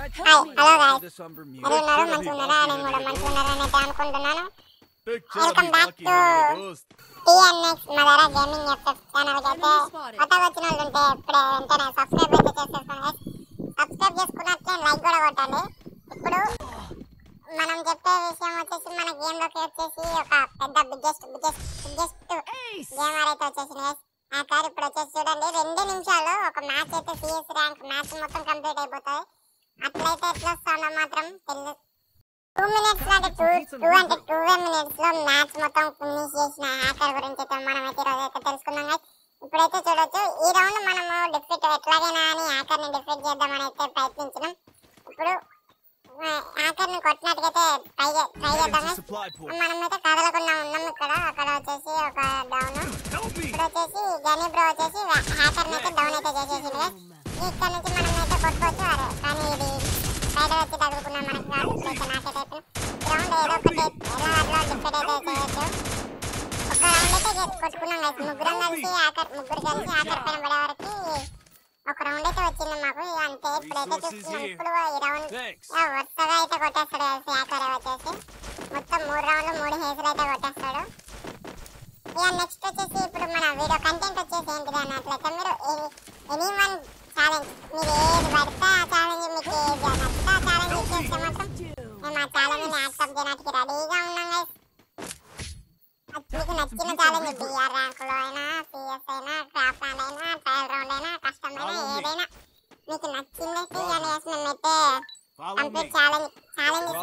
hi hello guys ఎలా ఉన్నారు మంచిగా ఉన్నారా నేను కూడా మంచిగా ఉన్నారని అయితే అనుకుంటున్నాను welcome back to TNX Madara gaming FF channel కి అయితే కొత్తగా వచ్చిన వాళ్ళు ఉంటే ఇప్పుడే వెంటనే సబ్స్క్రైబ్ అయితే చేసేసుకోండి సబ్స్క్రైబ్ చేసుకున్నట్లే లైక్ కూడా కొట్టండి ఇప్పుడు మనం చెప్పే విషయం వచ్చేసి మన గేమ్ లోకి వచ్చేసి ఒక పెద్ద బిగ్గెస్ట్ గేమర్ అయితే వచ్చేసింది గైస్ ఆ కార్ ఇప్పుడు వచ్చేసి చూడండి 2 నిమిషాల్లో ఒక మ్యాచ్ అయితే సిఎస్ ర్యాంక్ మ్యాచ్ మొత్తం కంప్లీట్ అయిపోతుంది అట్లయితే ఎట్లా వస్తుందో మాత్రం తెలియదు 2 మినిట్స్ అంటే 2 మినిట్స్ లో మ్యాచ్ మొత్తం ఫినిష్ చేసిన హ్యాకర్ గురించి అయితే మనం అయితే ఈరోజు అయితే తెలుసుకుందాం గైస్ ఇప్పుడైతే చూడొచ్చు ఈ రౌండ్ మనము డిఫీట్ ఎట్లాగైనా అని హ్యాకర్ ని డిఫీట్ చేద్దామని అయితే ప్రయత్నించినాం ఇప్పుడు హ్యాకర్ ని కొట్టినట్టుగా ట్రై చేద్దాం మనమైతే కదలకుండా ఉన్నాం ఇక్కడ అక్కడ వచ్చేసి ఒక డౌన్ ఇప్పుడు వచ్చేసి గని బ్రో వచ్చేసి హ్యాకర్ ని అయితే డౌన్ అయితే చేసేసింది ఇక్కడ నుంచి మనం అయితే కొట్టుకోవచ్చు అరే కానీ ఇది సైడ్ వచ్చి తగులుకున్నాం మనకి నాకైతే గ్రౌండ్ ఏదో ఒకటి ఎలా అట్లా డిఫెండ్ అయితే చేయొచ్చు ఒక రౌండ్ అయితే కొట్టుకున్నాం గైస్ ముగ్గురు కలిసి హ్యాకర్ పైన పడే వరకు ఒక రౌండ్ అయితే వచ్చింది మాకు అంతే ఇప్పుడైతే చూస్తున్నాం ఇప్పుడు ఈ రౌండ్ వరుసగా అయితే కొట్టేస్తాడు కలిసి హ్యాకర్ వచ్చేసి మొత్తం 3 రౌండ్లు 3 హేసులు అయితే కొట్టేస్తాడు ఇక నెక్స్ట్ వచ్చేసి ఇప్పుడు మన వీడియో కంటెంట్ వచ్చేసి ఏంటిది అన్నట్లయితే మీరు ఎనీవన్ ఛాలెంజ్ మీరు ఏది పడితే ఆ ఛాలెంజ్ మీకు ఏది నచ్చితే ఆ ఛాలెంజ్ ఇచ్చేస్తే మాత్రం మేము ఆ ఛాలెంజ్ని యాక్సెప్ట్ చేయడానికి రెడీగా ఉన్నాం గైస్ మీకు నచ్చిన ఛాలెంజ్ బిఆర్ ర్యాంకులో అయినా సిఎస్ అయినా క్రాఫ్ట్ ల్యాండ్ అయినా ట్రయల్ రౌండ్ అయినా కస్టమ్ అయినా ఏదైనా మీకు నచ్చిందైతే అనేసి మేమైతే కంప్లీట్ ఛాలెంజ్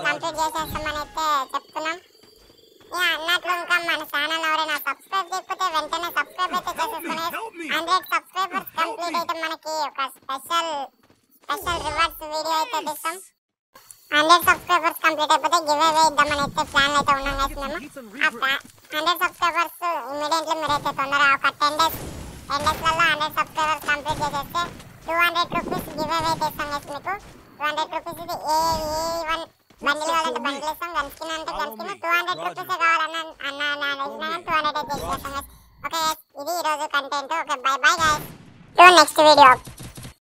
కంప్లీట్ చేసేస్తామని అయితే చెప్తున్నాం అన్నట్లు ఇంకా మన ఛానల్ ఎవరైనా సబ్స్క్రైబ్ చేయకపోతే వెంటనే సబ్స్క్రైబ్ అయితే చేసేసుకుని 100 సబ్స్క్రైబర్స్ కంప్లీట్ అయితే మనకి ఒక స్పెషల్ రివార్డ్స్ వీడియో అయితే తీస్తాం 100 సబ్స్క్రైబర్స్ కంప్లీట్ అయిపోతే గివ్ అవే ఇద్దామని అయితే ప్లాన్ అయితే ఉన్నాం గైస్ మేము 100 సబ్స్క్రైబర్స్ ఇమీడియట్లీ మీరైతే తొందరగా ఒక 10 డేస్లలో 100 సబ్స్క్రైబర్స్ కంప్లీట్ చేసేస్తే 200 రూపీస్ గివ్ అవే అయితే ఇస్తాం గైస్ మీకు 200 రూపీస్ ఇది ఏ వన్ బండిల్ కావాలంటే బండిల్ ఇస్తాం గన్ స్కిన్ అంటే గన్ స్కిన్ 200 రూపీస్ కావాలన్నా 200 అయితే ఇస్తాం గైస్ ఓకే ఇది ఈరోజు content okay by bye guys to next video